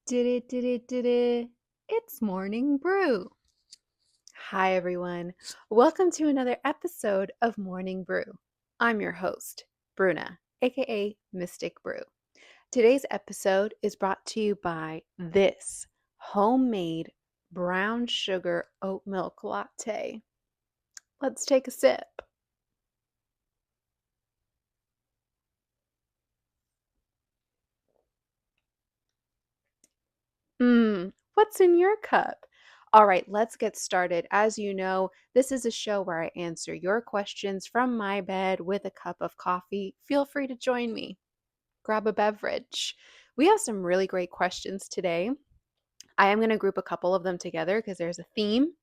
Did it. It's Morning Brew. Hi, everyone. Welcome to another episode of Morning Brew. I'm your host, Bruna, aka Mystic Brew. Today's episode is brought to you by this homemade brown sugar oat milk latte. Let's take a sip. What's in your cup? All right, let's get started. As you know, this is a show where I answer your questions from my bed with a cup of coffee. Feel free to join me. Grab a beverage. We have some really great questions today. I am going to group a couple of them together because there's a theme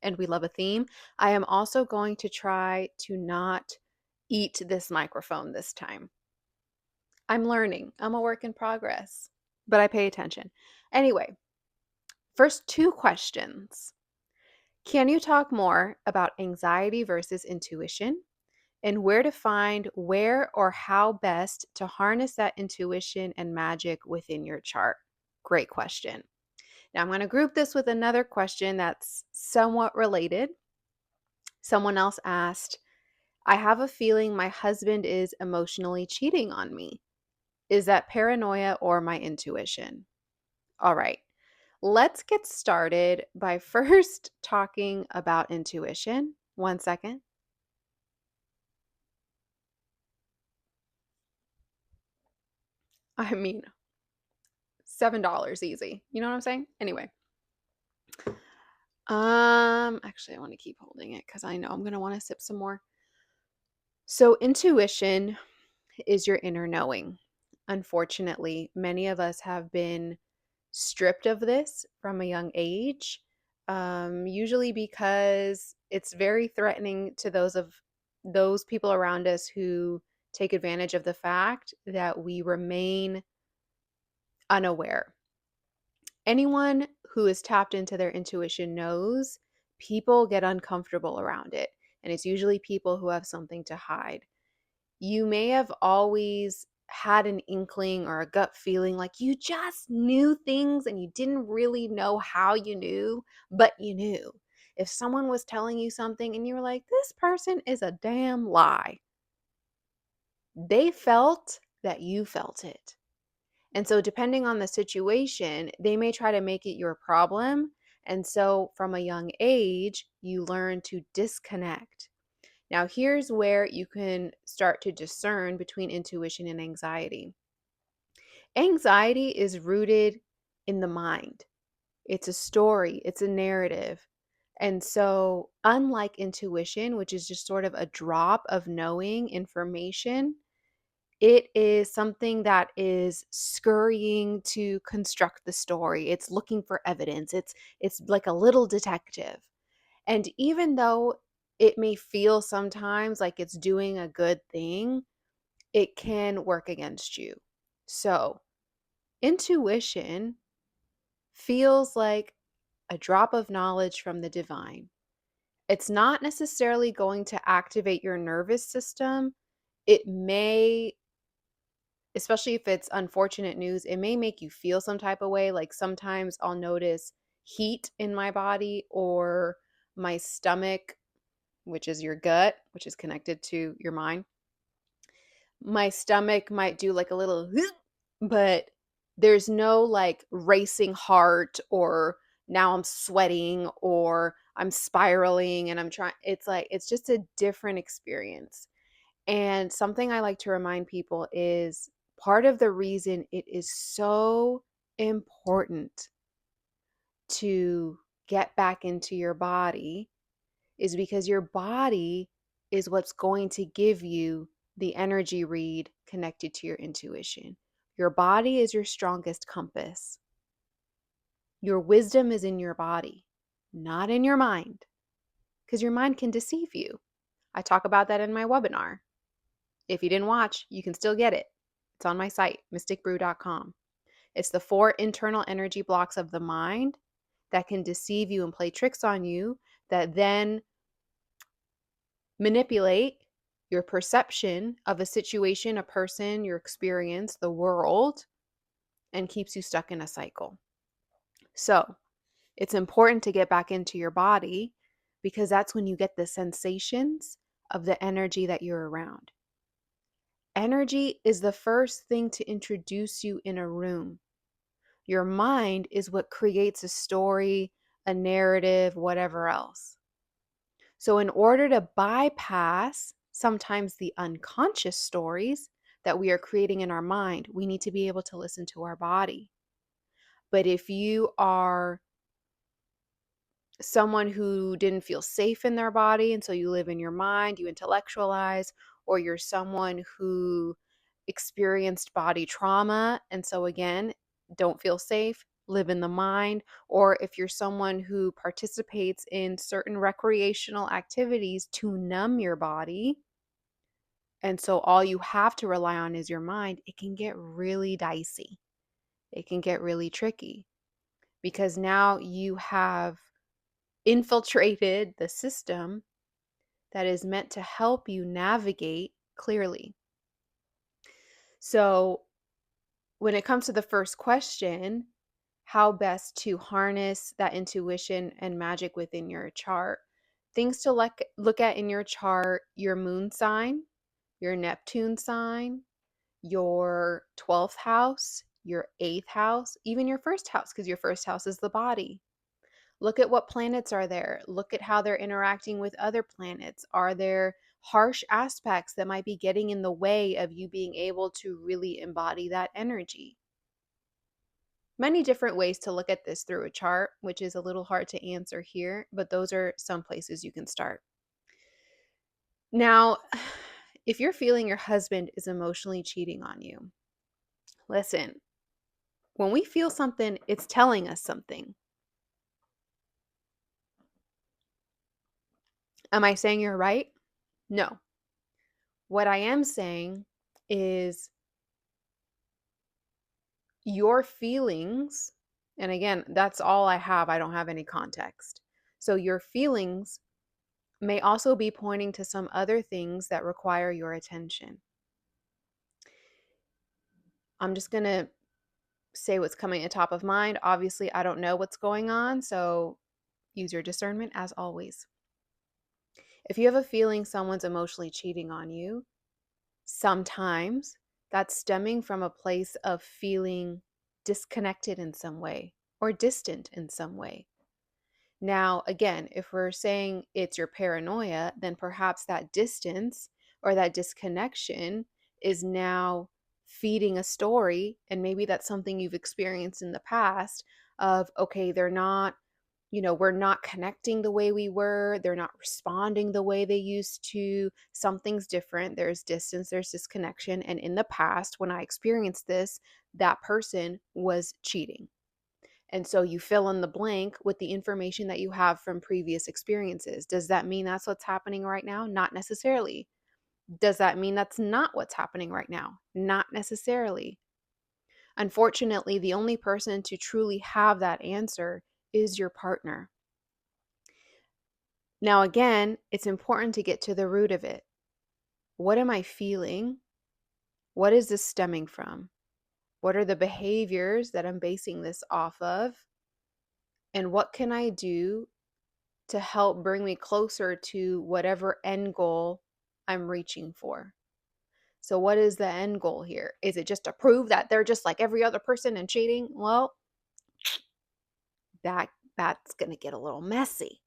and we love a theme. I am also going to try to not eat this microphone this time. I'm learning. I'm a work in progress, but I pay attention. Anyway, first two questions. Can you talk more about anxiety versus intuition and where to find where or how best to harness that intuition and magic within your chart? Great question. Now I'm going to group this with another question that's somewhat related. Someone else asked, I have a feeling my husband is emotionally cheating on me. Is that paranoia or my intuition? All right. Let's get started by first talking about intuition. 1 second. I mean, $7 easy. You know what I'm saying? Anyway. Actually I want to keep holding it because I know I'm going to want to sip some more. So intuition is your inner knowing. Unfortunately, many of us have been stripped of this from a young age, usually because it's very threatening to those people around us who take advantage of the fact that we remain unaware. Anyone who is tapped into their intuition knows people get uncomfortable around it, and it's usually people who have something to hide. You may have always had an inkling or a gut feeling like you just knew things and you didn't really know how you knew, but you knew. If someone was telling you something and you were like, this person is a damn lie, they felt that you felt it. And so, depending on the situation, they may try to make it your problem. And so, from a young age, you learn to disconnect. Now, here's where you can start to discern between intuition and anxiety. Anxiety is rooted in the mind, it's a story, it's a narrative. And so, unlike intuition, which is just sort of a drop of knowing information, it is something that is scurrying to construct the story. It's looking for evidence. It's like a little detective. And even though it may feel sometimes like it's doing a good thing, it can work against you. So, intuition feels like a drop of knowledge from the divine. It's not necessarily going to activate your nervous system. It may, especially if it's unfortunate news, it may make you feel some type of way. Like sometimes I'll notice heat in my body or my stomach, which is your gut, which is connected to your mind. My stomach might do like a little, but there's no like racing heart or now I'm sweating or I'm spiraling and I'm trying. It's like, it's just a different experience. And something I like to remind people is part of the reason it is so important to get back into your body is because your body is what's going to give you the energy read connected to your intuition. Your body is your strongest compass. Your wisdom is in your body, not in your mind, because your mind can deceive you. I talk about that in my webinar. If you didn't watch, you can still get it. It's on my site, mysticbrew.com. It's the 4 internal energy blocks of the mind that can deceive you and play tricks on you that then manipulate your perception of a situation, a person, your experience, the world, and keeps you stuck in a cycle. So it's important to get back into your body because that's when you get the sensations of the energy that you're around. Energy is the first thing to introduce you in a room. Your mind is what creates a story, a narrative, whatever else. So, in order to bypass sometimes the unconscious stories that we are creating in our mind, we need to be able to listen to our body. But if you are someone who didn't feel safe in their body, and so you live in your mind, you intellectualize, or you're someone who experienced body trauma, and so again, don't feel safe, live in the mind, or if you're someone who participates in certain recreational activities to numb your body, and so all you have to rely on is your mind, it can get really dicey. It can get really tricky because now you have infiltrated the system that is meant to help you navigate clearly. So, when it comes to the first question, how best to harness that intuition and magic within your chart, things to look at in your chart: your moon sign, your Neptune sign, your 12th house, your 8th house, even your first house, because your first house is the body. Look at what planets are there. Look at how they're interacting with other planets. Are there harsh aspects that might be getting in the way of you being able to really embody that energy? Many different ways to look at this through a chart, which is a little hard to answer here, but those are some places you can start. Now, if you're feeling your husband is emotionally cheating on you, listen, when we feel something, it's telling us something. Am I saying you're right? No. What I am saying is your feelings, and again, that's all I have. I don't have any context. So your feelings may also be pointing to some other things that require your attention. I'm just going to say what's coming at top of mind. Obviously, I don't know what's going on, so use your discernment as always. If you have a feeling someone's emotionally cheating on you, sometimes that's stemming from a place of feeling disconnected in some way or distant in some way. Now, again, if we're saying it's your paranoia, then perhaps that distance or that disconnection is now feeding a story. And maybe that's something you've experienced in the past of, okay, they're not, we're not connecting the way we were. They're not responding the way they used to. Something's different. There's distance, there's disconnection. And in the past, when I experienced this, that person was cheating. And so you fill in the blank with the information that you have from previous experiences. Does that mean that's what's happening right now? Not necessarily. Does that mean that's not what's happening right now? Not necessarily. Unfortunately, the only person to truly have that answer is your partner. Now, again, it's important to get to the root of it. What am I feeling? What is this stemming from? What are the behaviors that I'm basing this off of? And what can I do to help bring me closer to whatever end goal I'm reaching for? So, what is the end goal here? Is it just to prove that they're just like every other person and cheating? Well, that's going to get a little messy.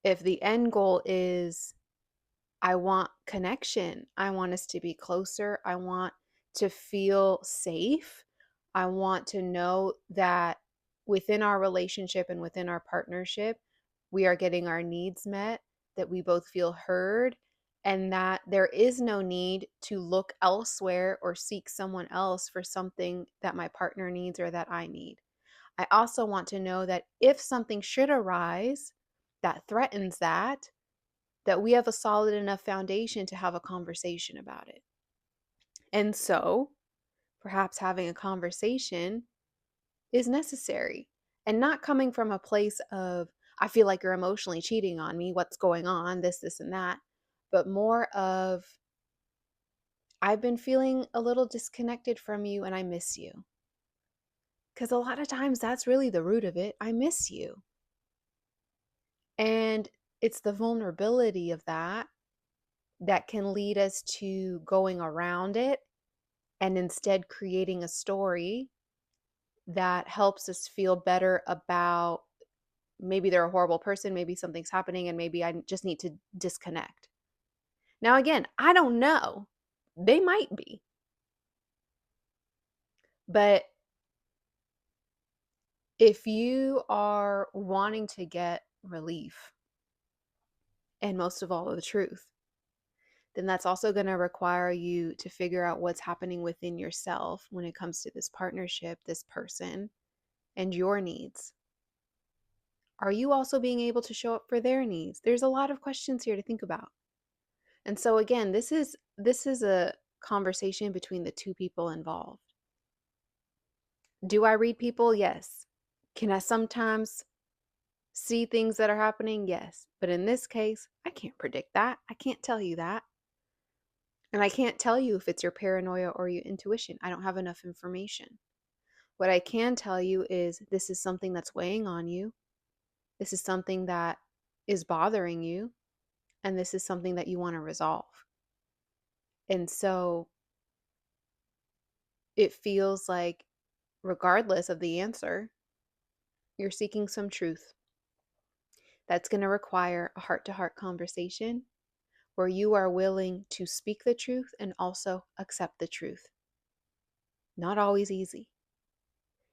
If the end goal is I want connection. I want us to be closer. I want to feel safe. I want to know that within our relationship and within our partnership, we are getting our needs met, that we both feel heard, and that there is no need to look elsewhere or seek someone else for something that my partner needs or that I need. I also want to know that if something should arise that threatens that we have a solid enough foundation to have a conversation about it. And so, perhaps having a conversation is necessary and not coming from a place of, I feel like you're emotionally cheating on me. What's going on? This, and that. But more of, I've been feeling a little disconnected from you and I miss you. Because a lot of times that's really the root of it. I miss you. And it's the vulnerability of that can lead us to going around it and instead creating a story that helps us feel better about maybe they're a horrible person, maybe something's happening, and maybe I just need to disconnect. Now, again, I don't know. They might be. But if you are wanting to get relief and most of all, the truth, then that's also going to require you to figure out what's happening within yourself when it comes to this partnership, this person, and your needs. Are you also being able to show up for their needs? There's a lot of questions here to think about. And so again, this is a conversation between the two people involved. Do I read people? Yes. Can I sometimes see things that are happening? Yes. But in this case, I can't predict that. I can't tell you that. And I can't tell you if it's your paranoia or your intuition. I don't have enough information. What I can tell you is this is something that's weighing on you. This is something that is bothering you. And this is something that you want to resolve. And so it feels like, regardless of the answer, you're seeking some truth. That's going to require a heart to heart conversation where you are willing to speak the truth and also accept the truth. Not always easy.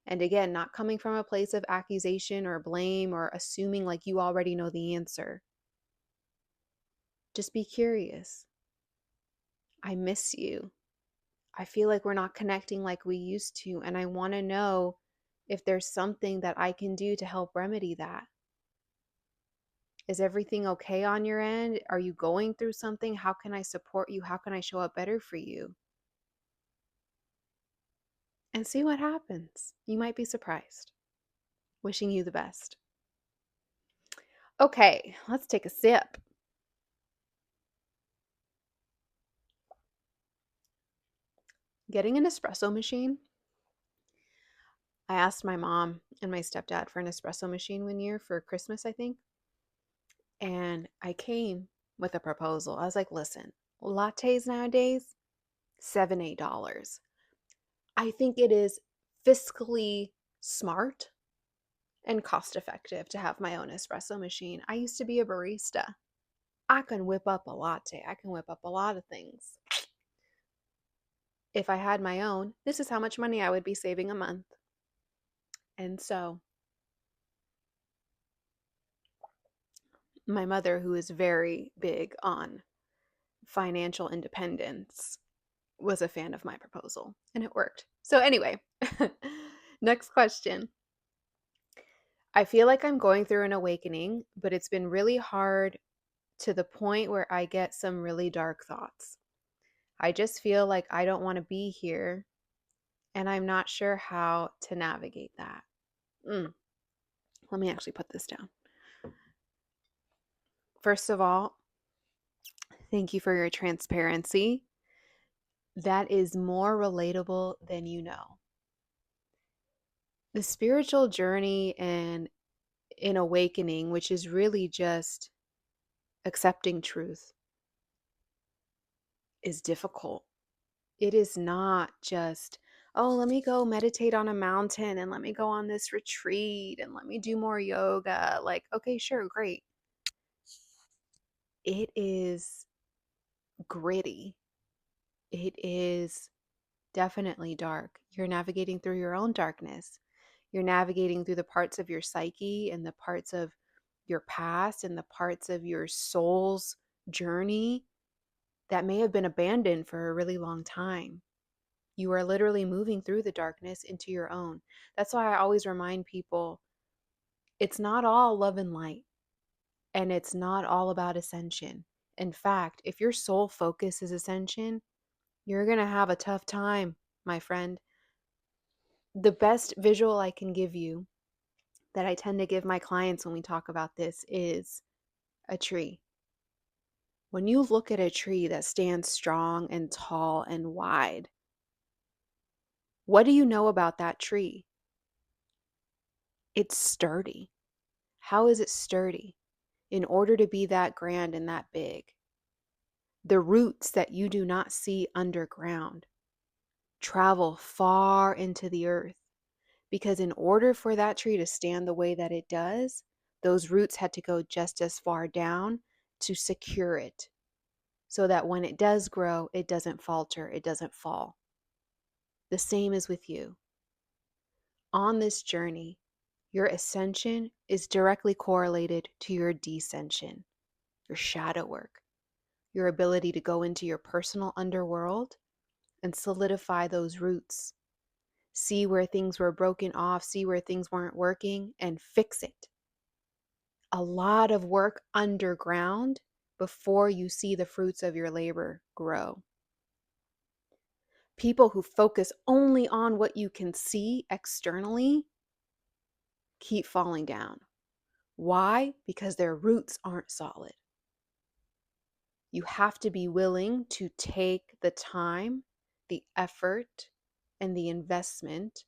And again, not coming from a place of accusation or blame or assuming like you already know the answer. Just be curious. I miss you. I feel like we're not connecting like we used to. And I want to know if there's something that I can do to help remedy that. Is everything okay on your end? Are you going through something? How can I support you? How can I show up better for you? And see what happens. You might be surprised. Wishing you the best. Okay, let's take a sip. Getting an espresso machine. I asked my mom and my stepdad for an espresso machine one year for Christmas, I think. And I came with a proposal. I was like, listen, lattes nowadays, $7, $8. I think it is fiscally smart and cost effective to have my own espresso machine. I used to be a barista. I can whip up a latte. I can whip up a lot of things. If I had my own, this is how much money I would be saving a month. And so my mother, who is very big on financial independence, was a fan of my proposal and it worked. So anyway, next question. I feel like I'm going through an awakening, but it's been really hard to the point where I get some really dark thoughts. I just feel like I don't want to be here and I'm not sure how to navigate that. Let me actually put this down. First of all, thank you for your transparency. That is more relatable than you know. The spiritual journey and in awakening, which is really just accepting truth, is difficult. It is not just, oh, let me go meditate on a mountain and let me go on this retreat and let me do more yoga. Like, okay, sure, great. It is gritty. It is definitely dark. You're navigating through your own darkness. You're navigating through the parts of your psyche and the parts of your past and the parts of your soul's journey that may have been abandoned for a really long time. You are literally moving through the darkness into your own. That's why I always remind people it's not all love and light, and it's not all about ascension. In fact, if your sole focus is ascension, you're going to have a tough time, my friend. The best visual I can give you that I tend to give my clients when we talk about this is a tree. When you look at a tree that stands strong and tall and wide, what do you know about that tree? It's sturdy. How is it sturdy? In order to be that grand and that big, the roots that you do not see underground travel far into the earth. Because in order for that tree to stand the way that it does, those roots had to go just as far down to secure it so that when it does grow, it doesn't falter, it doesn't fall. The same is with you. On this journey, your ascension is directly correlated to your descension, your shadow work, your ability to go into your personal underworld and solidify those roots. See where things were broken off, see where things weren't working, and fix it. A lot of work underground before you see the fruits of your labor grow. People who focus only on what you can see externally keep falling down. Why? Because their roots aren't solid. You have to be willing to take the time, the effort, and the investment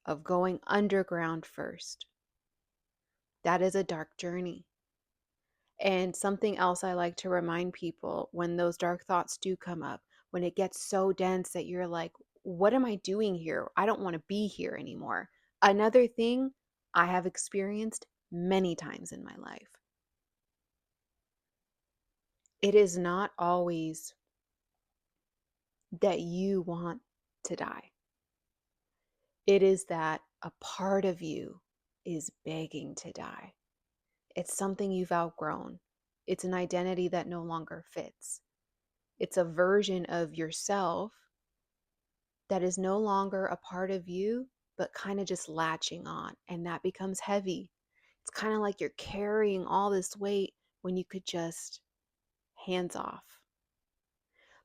of going underground first. That is a dark journey. And something else I like to remind people when those dark thoughts do come up, when it gets so dense that you're like, what am I doing here? I don't want to be here anymore. Another thing I have experienced many times in my life. It is not always that you want to die. It is that a part of you is begging to die. It's something you've outgrown. It's an identity that no longer fits. It's a version of yourself that is no longer a part of you, but kind of just latching on. And that becomes heavy. It's kind of like you're carrying all this weight when you could just hands off.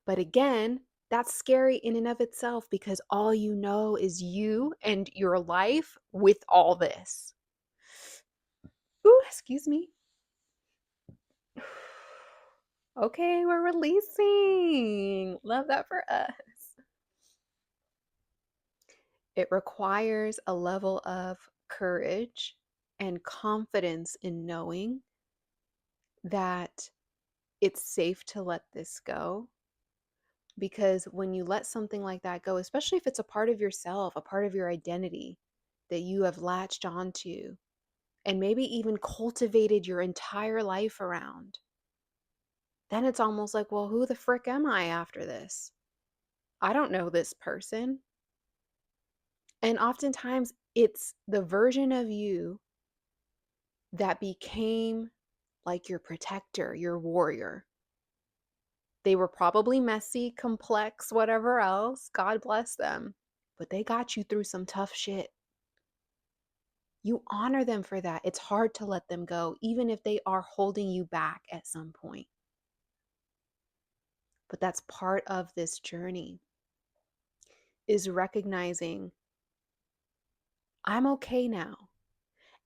But again, that's scary in and of itself because all you know is you and your life with all this. Ooh, excuse me. Okay, we're releasing. Love that for us. It requires a level of courage and confidence in knowing that it's safe to let this go. Because when you let something like that go, especially if it's a part of yourself, a part of your identity that you have latched onto and maybe even cultivated your entire life around, then it's almost like, well, who the frick am I after this? I don't know this person. And oftentimes it's the version of you that became like your protector, your warrior. They were probably messy, complex, whatever else. God bless them. But they got you through some tough shit. You honor them for that. It's hard to let them go, even if they are holding you back at some point. But that's part of this journey, is recognizing I'm okay now.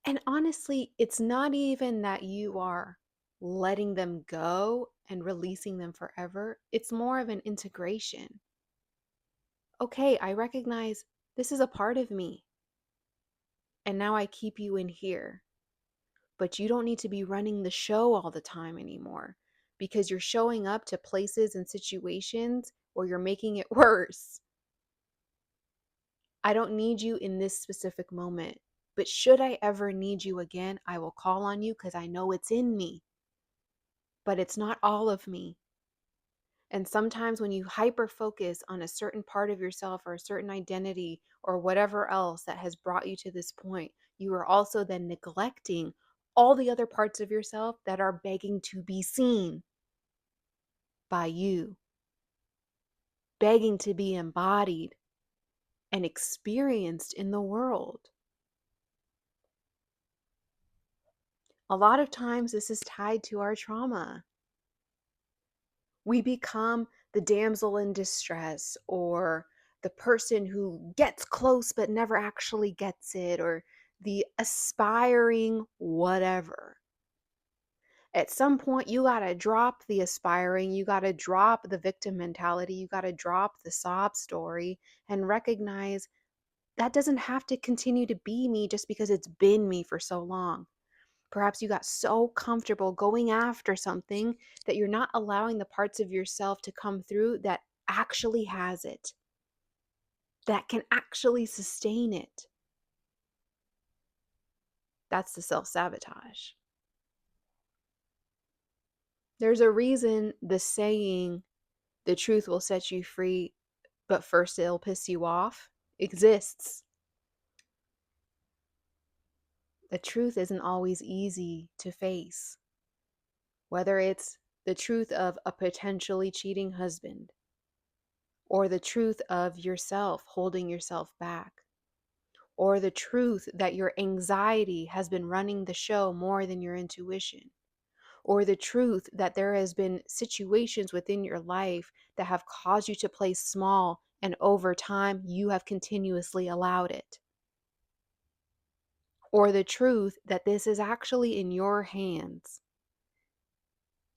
And honestly, it's not even that you are letting them go and releasing them forever. It's more of an integration. Okay, I recognize this is a part of me. And now I keep you in here. But you don't need to be running the show all the time anymore because you're showing up to places and situations where you're making it worse. I don't need you in this specific moment. But should I ever need you again, I will call on you because I know it's in me. But it's not all of me. And sometimes when you hyper focus on a certain part of yourself or a certain identity or whatever else that has brought you to this point, you are also then neglecting all the other parts of yourself that are begging to be seen by you, begging to be embodied and experienced in the world. A lot of times this is tied to our trauma. We become the damsel in distress or the person who gets close but never actually gets it, or the aspiring whatever. At some point, you got to drop the aspiring, you got to drop the victim mentality, you got to drop the sob story and recognize That doesn't have to continue to be me just because it's been me for so long. Perhaps you got so comfortable going after something that you're not allowing the parts of yourself to come through that actually has it, that can actually sustain it. That's the self-sabotage. There's a reason the saying, the truth will set you free, but first it'll piss you off, exists. The truth isn't always easy to face. Whether it's the truth of a potentially cheating husband, or the truth of yourself holding yourself back, or the truth that your anxiety has been running the show more than your intuition, or the truth that there has been situations within your life that have caused you to play small, and over time you have continuously allowed it, or the truth that this is actually in your hands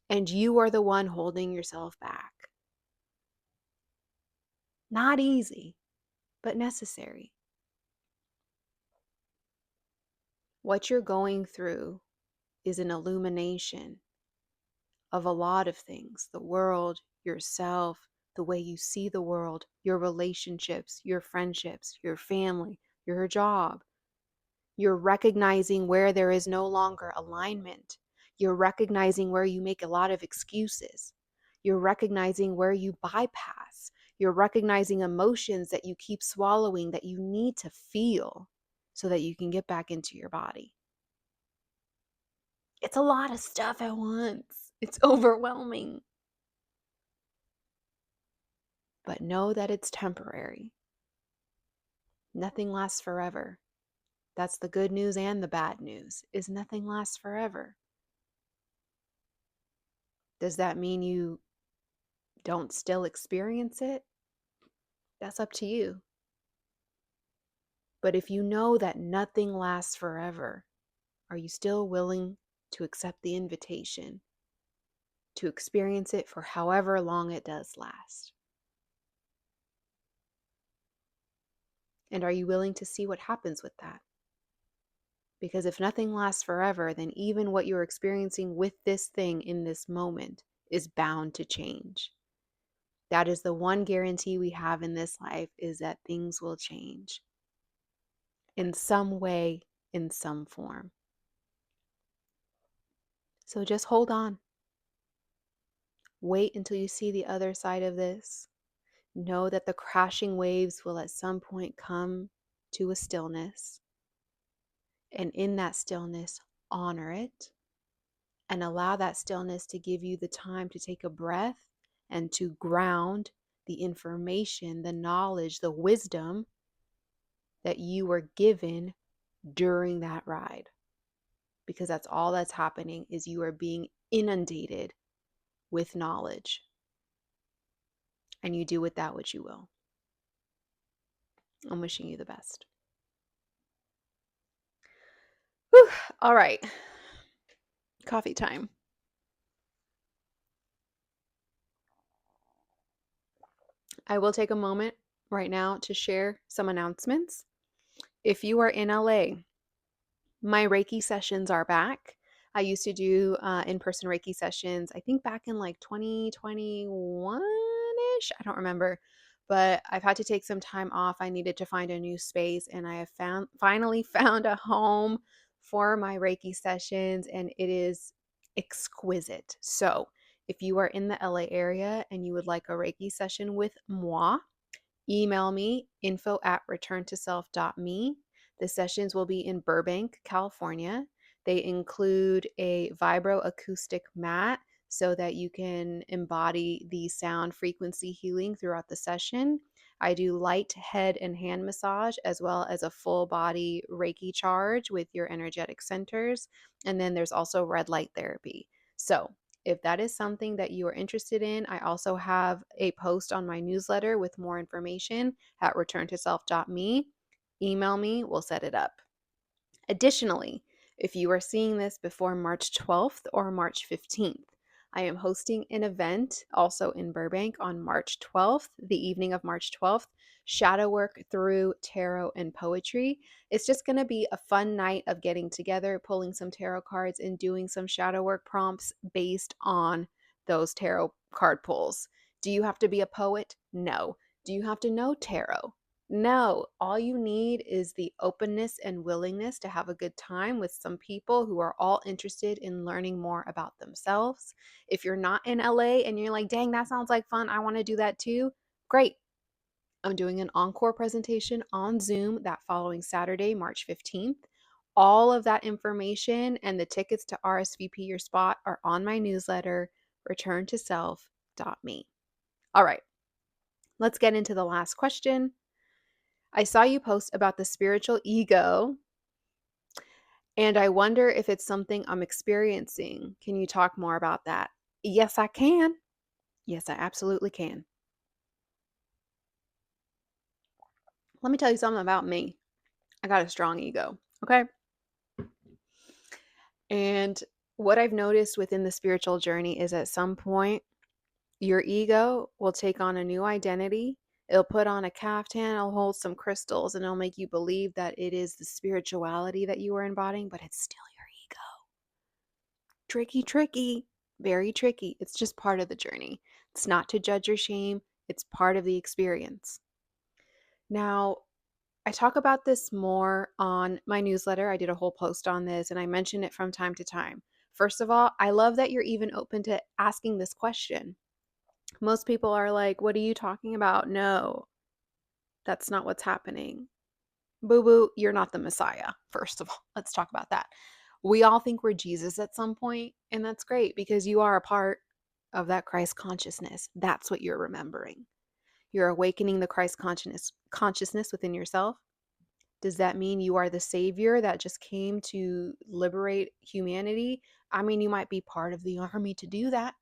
and you are the one holding yourself back. Not easy, but necessary. What you're going through is an illumination of a lot of things: the world, yourself, the way you see the world, your relationships, your friendships, your family, your job. You're recognizing where there is no longer alignment. You're recognizing where you make a lot of excuses. You're recognizing where you bypass. You're recognizing emotions that you keep swallowing that you need to feel so that you can get back into your body. It's a lot of stuff at once. It's overwhelming. But know that it's temporary. Nothing lasts forever. That's the good news and the bad news, is nothing lasts forever. Does that mean you don't still experience it? That's up to you. But if you know that nothing lasts forever, are you still willing to accept the invitation to experience it for however long it does last? And are you willing to see what happens with that? Because if nothing lasts forever, then even what you're experiencing with this thing in this moment is bound to change. That is the one guarantee we have in this life, is that things will change in some way, in some form. So just hold on. Wait until you see the other side of this. Know that the crashing waves will at some point come to a stillness. And in that stillness, honor it and allow that stillness to give you the time to take a breath and to ground the information, the knowledge, the wisdom that you were given during that ride. Because that's all that's happening, is you are being inundated with knowledge. And you do with that what you will. I'm wishing you the best. Whew. All right. Coffee time. I will take a moment right now to share some announcements. If you are in LA, my Reiki sessions are back. I used to do in-person Reiki sessions, I think back in like 2021-ish. I don't remember, but I've had to take some time off. I needed to find a new space, and I have finally found a home for my Reiki sessions, and it is exquisite. So if you are in the LA area and you would like a Reiki session with moi, email me info@returntoself.me. The sessions will be in Burbank, California. They include a vibroacoustic mat so that you can embody the sound frequency healing throughout the session. I do light head and hand massage, as well as a full body Reiki charge with your energetic centers. And then there's also red light therapy. So if that is something that you are interested in, I also have a post on my newsletter with more information at returntoself.me. Email me, we'll set it up. Additionally, if you are seeing this before March 12th or March 15th, I am hosting an event also in Burbank on March 12th, the evening of March 12th, shadow work through tarot and poetry. It's just going to be a fun night of getting together, pulling some tarot cards, and doing some shadow work prompts based on those tarot card pulls. Do you have to be a poet? No. Do you have to know tarot? No. All you need is the openness and willingness to have a good time with some people who are all interested in learning more about themselves. If you're not in LA and you're like, dang, that sounds like fun, I want to do that too, great. I'm doing an encore presentation on Zoom that following Saturday, March 15th. All of that information and the tickets to RSVP your spot are on my newsletter, returntoself.me. All right, let's get into the last question. I saw you post about the spiritual ego, and I wonder if it's something I'm experiencing. Can you talk more about that? Yes, I can. Yes, I absolutely can. Let me tell you something about me. I got a strong ego, okay? And what I've noticed within the spiritual journey is at some point, your ego will take on a new identity. It'll put on a caftan, it'll hold some crystals, and it'll make you believe that it is the spirituality that you are embodying, but it's still your ego. Tricky, tricky, very tricky. It's just part of the journey. It's not to judge or shame, it's part of the experience. Now, I talk about this more on my newsletter. I did a whole post on this and I mention it from time to time. First of all, I love that you're even open to asking this question. Most people are like, what are you talking about? No, that's not what's happening. Boo boo, you're not the Messiah. First of all, let's talk about that. We all think we're Jesus at some point, and that's great because you are a part of that Christ consciousness. That's what you're remembering. You're awakening the Christ consciousness within yourself. Does that mean you are the savior that just came to liberate humanity? I mean, you might be part of the army to do that.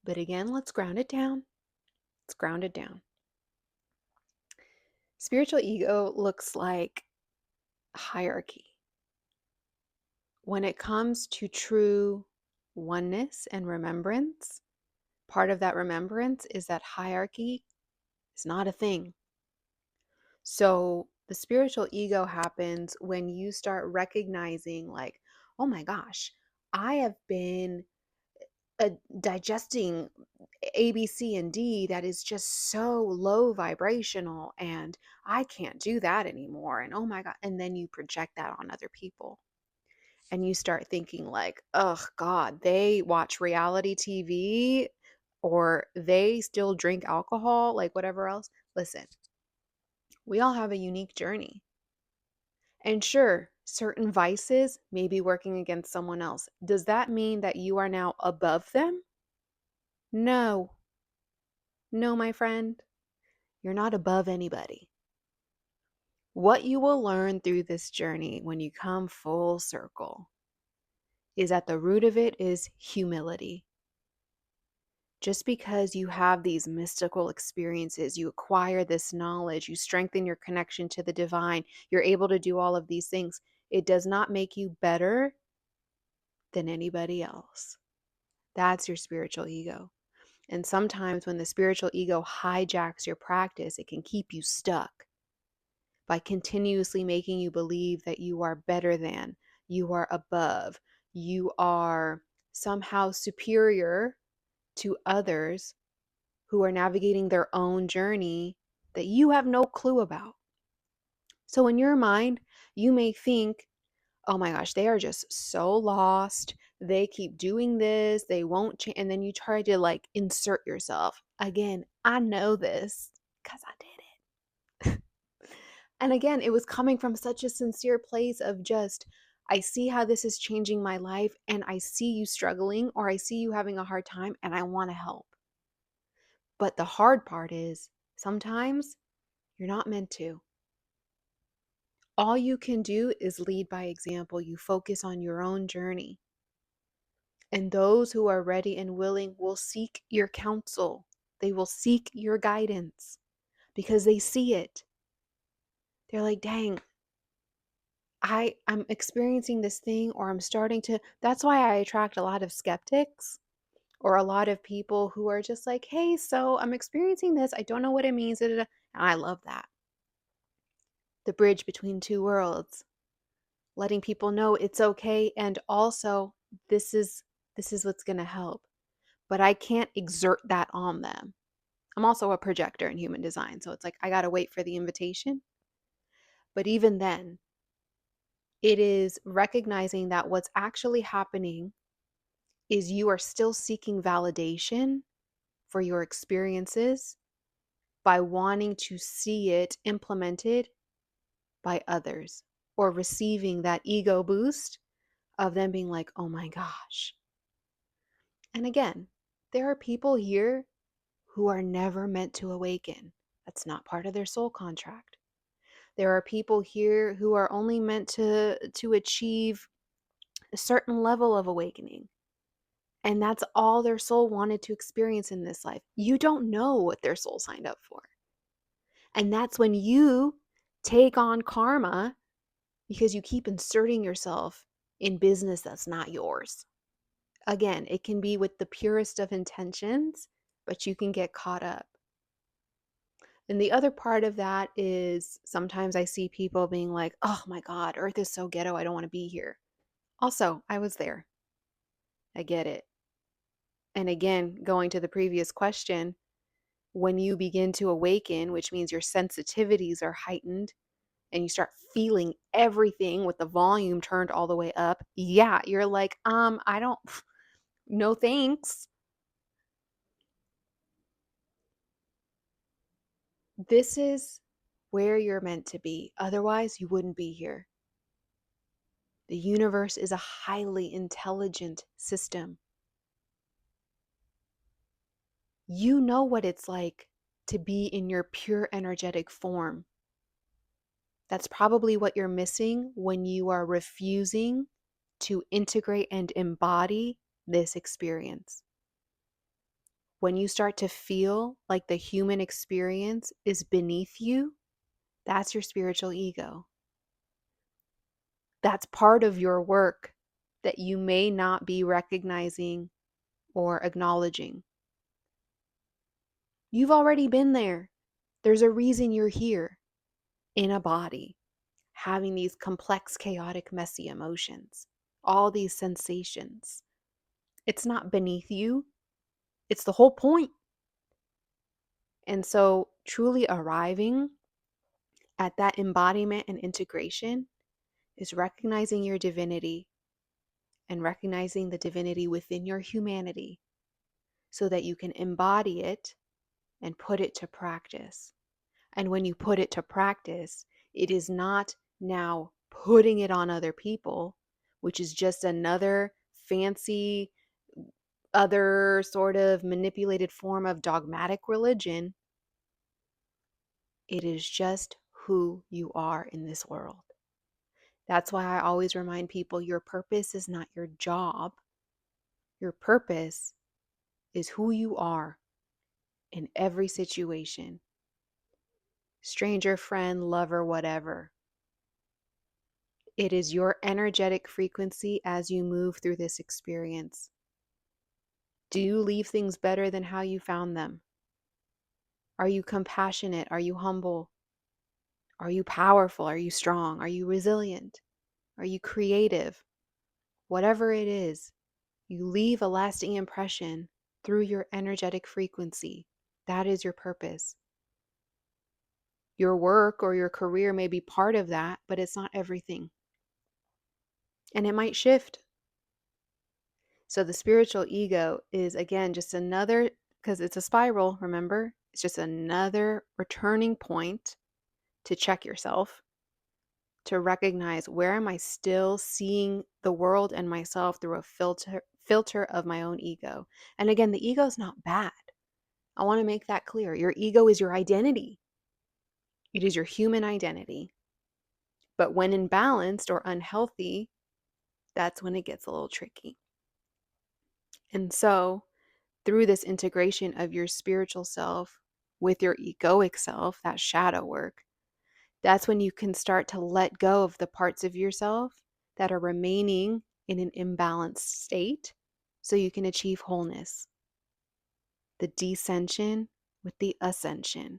But again, let's ground it down. Let's ground it down. Spiritual ego looks like hierarchy. When it comes to true oneness and remembrance, part of that remembrance is that hierarchy is not a thing. So the spiritual ego happens when you start recognizing, like, oh my gosh, I have been digesting A, B, C, and D that is just so low vibrational, and I can't do that anymore. And oh my God. And then you project that on other people. And you start thinking, like, oh God, they watch reality TV or they still drink alcohol, like whatever else. Listen, we all have a unique journey. And sure, certain vices may be working against someone else. Does that mean that you are now above them? No. No, my friend, you're not above anybody. What you will learn through this journey when you come full circle is at the root of it is humility. Just because you have these mystical experiences, you acquire this knowledge, you strengthen your connection to the divine, you're able to do all of these things, it does not make you better than anybody else. That's your spiritual ego. And sometimes when the spiritual ego hijacks your practice, it can keep you stuck by continuously making you believe that you are better than, you are above, you are somehow superior to others who are navigating their own journey that you have no clue about. So in your mind, you may think, oh my gosh, they are just so lost. They keep doing this. They won't change. And then you try to like insert yourself. Again, I know this because I did it. And again, it was coming from such a sincere place of just, I see how this is changing my life and I see you struggling or I see you having a hard time and I want to help. But the hard part is sometimes you're not meant to. All you can do is lead by example. You focus on your own journey. And those who are ready and willing will seek your counsel. They will seek your guidance because they see it. They're like, dang, I'm experiencing this thing or I'm starting to. That's why I attract a lot of skeptics Or a lot of people who are just like, hey, so I'm experiencing this. I don't know what it means. Da, da, da. And I love that. The bridge between two worlds, letting people know it's okay. And also, this is what's going to help. But I can't exert that on them. I'm also a projector in human design. So it's like, I got to wait for the invitation. But even then, it is recognizing that what's actually happening is you are still seeking validation for your experiences by wanting to see it implemented by others, or receiving that ego boost of them being like, oh my gosh. And again, there are people here who are never meant to awaken. That's not part of their soul contract. There are people here who are only meant to achieve a certain level of awakening. And that's all their soul wanted to experience in this life. You don't know what their soul signed up for. And that's when you take on karma because you keep inserting yourself in business that's not yours. Again, it can be with the purest of intentions, but you can get caught up. And the other part of that is sometimes I see people being like, oh my God, Earth is so ghetto. I don't want to be here. Also, I was there. I get it. And again, going to the previous question, when you begin to awaken, which means your sensitivities are heightened and you start feeling everything with the volume turned all the way up, yeah, you're like, I don't, no thanks. This is where you're meant to be. Otherwise, you wouldn't be here. The universe is a highly intelligent system. You know what it's like to be in your pure energetic form. That's probably what you're missing when you are refusing to integrate and embody this experience. When you start to feel like the human experience is beneath you, that's your spiritual ego. That's part of your work that you may not be recognizing or acknowledging. You've already been there. There's a reason you're here in a body, having these complex, chaotic, messy emotions, all these sensations. It's not beneath you, it's the whole point. And so, truly arriving at that embodiment and integration is recognizing your divinity and recognizing the divinity within your humanity so that you can embody it and put it to practice. And when you put it to practice, it is not now putting it on other people, which is just another fancy, other sort of manipulated form of dogmatic religion. It is just who you are in this world. That's why I always remind people your purpose is not your job. Your purpose is who you are in every situation. Stranger, friend, lover, whatever. It is your energetic frequency as you move through this experience. Do you leave things better than how you found them? Are you compassionate? Are you humble? Are you powerful? Are you strong? Are you resilient? Are you creative? Whatever it is, you leave a lasting impression through your energetic frequency. That is your purpose. Your work or your career may be part of that, but it's not everything. And it might shift. So the spiritual ego is, again, just another, because it's a spiral, remember? It's just another returning point to check yourself, to recognize, where am I still seeing the world and myself through a filter of my own ego. And again, the ego is not bad. I want to make that clear. Your ego is your identity. It is your human identity. But when imbalanced or unhealthy, that's when it gets a little tricky. And so, through this integration of your spiritual self with your egoic self, that shadow work, that's when you can start to let go of the parts of yourself that are remaining in an imbalanced state so you can achieve wholeness. The descension with the ascension.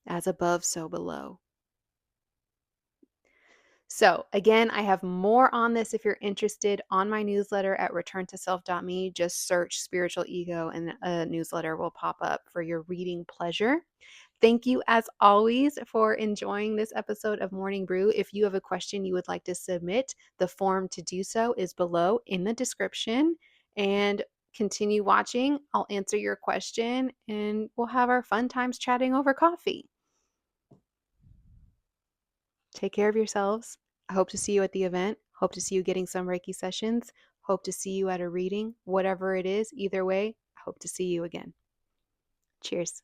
As above, so below. So again, I have more on this if you're interested on my newsletter at returntoself.me. Just search spiritual ego and a newsletter will pop up for your reading pleasure. Thank you as always for enjoying this episode of Morning Brew. If you have a question you would like to submit, the form to do so is below in the description. And continue watching. I'll answer your question and we'll have our fun times chatting over coffee. Take care of yourselves. I hope to see you at the event. Hope to see you getting some Reiki sessions. Hope to see you at a reading. Whatever it is, either way, I hope to see you again. Cheers.